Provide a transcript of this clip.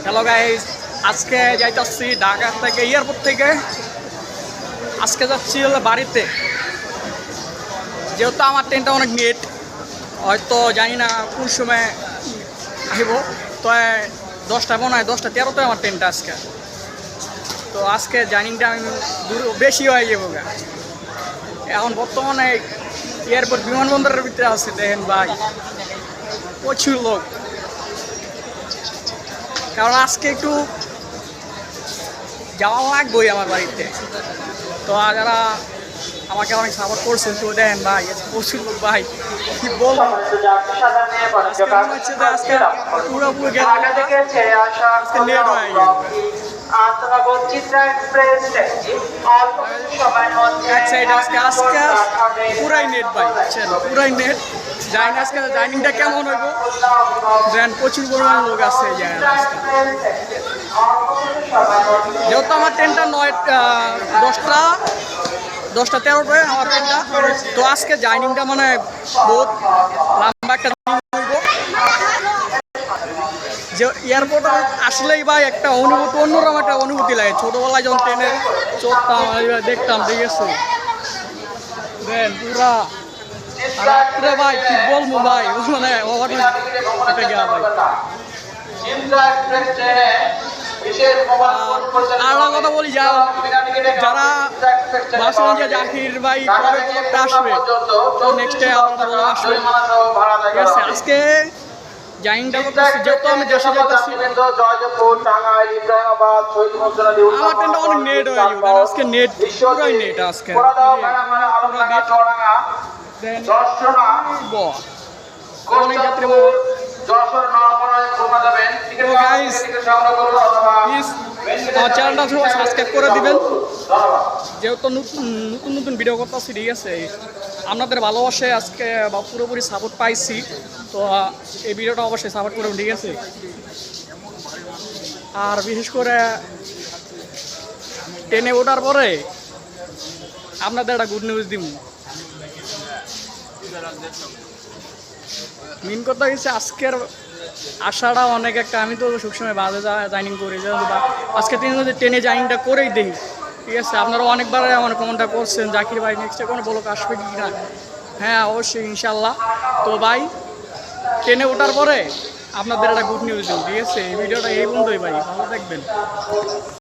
Hello guys, আজকে যাইতেছি ঢাকা থেকে এয়ারপোর্ট থেকে। আজকে যাচ্ছি হলো বাড়িতে, যেহেতু আমার ট্রেনটা অনেক লেট, হয়তো জানি না কোন সময় আসব। তো 10টা মনে হয় 10টা 13তে আমার ট্রেনটা আজকে। তো আজকে জার্নিটা আমি বেশি হয়ে যাবো। এখন বর্তমানে এয়ারপোর্ট বিমানবন্দরের ভিতরে আছে, দেখেন ভাই প্রচুর লোক। কারণ আজকে একটু যাওয়া লাগবেই আমার বাড়িতে। তো যারা আমাকে অনেক সাপোর্ট করছেন, তো দেন ভাই প্রচুর লোক, ভাই কি বলবো। আজকে পুরোপুরি লেট হয়ে গেল। পুরাই নেট ভাই, বুঝছেন, পুরাই নেট। জানি আজকে জার্নিটা কেমন হইব, দেন প্রচুর পরিমাণ লোক আছে। যেহেতু আমার ট্রেনটা 10টা 13টায় আমার ট্রেনটা, তো আজকে জার্নিটা মানে বহুত লম্বা একটা হইব। যে এয়ারপোর্টে আসলেই ভাই একটা অনুভূতি, অন্যরকম একটা অনুভূতি লাগে। ছোটোবেলায় যখন ট্রেনে চড়তাম, দেখতাম, ঠিক আছে, দেন পুরা রাত্রে ভাই কি বলবো ভাই, মানে ওভারটা গেয়া ভাই। আর কথা বলি, যারা বাসগঞ্জে জাকির ভাই কবে আসবে, তো নেক্সট ডে আপনারা বলে আসবে, ঠিক আছে। আজকে জাইনটা করতেছি, যেহেতু আমি দেশে যেতেছি, আমার ট্রেনটা অনেক নেট হয়ে যাবে। আজকে নেট পুরোই নেট, আজকে অনেক যাত্রী। আমার চ্যানেলটা সাবস্ক্রাইব করে দিবেন, যেহেতু নতুন নতুন ভিডিও করতেছি, ঠিক আছে। আপনাদের ভালোবাসায় আজকে পুরোপুরি সাপোর্ট পাইছি, তো এই ভিডিওটা অবশ্যই সাপোর্ট করবেন, ঠিক আছে। আর বিশেষ করে ট্রেনে ওঠার পরে আপনাদের একটা গুড নিউজ দিব। মেন কথা হচ্ছে আজকের আশাটা অনেক একটা, আমি তো সবসময় বাজে জার্নিং করি, আজকে ট্রেনে জার্নিংটা করেই দিই, ঠিক আছে। আপনারা অনেকবার আমার কমেন্টটা করছেন, জাকির ভাই নেক্সটে কোনো ব্লগ আসবে কি না। হ্যাঁ, অবশ্যই, ইনশাল্লাহ। তো ভাই ট্রেনে ওঠার পরে আপনাদের একটা গুড নিউজ দিন, ঠিক আছে। এই ভিডিওটা এই বন্ধুই ভাই, ভালো থাকবেন।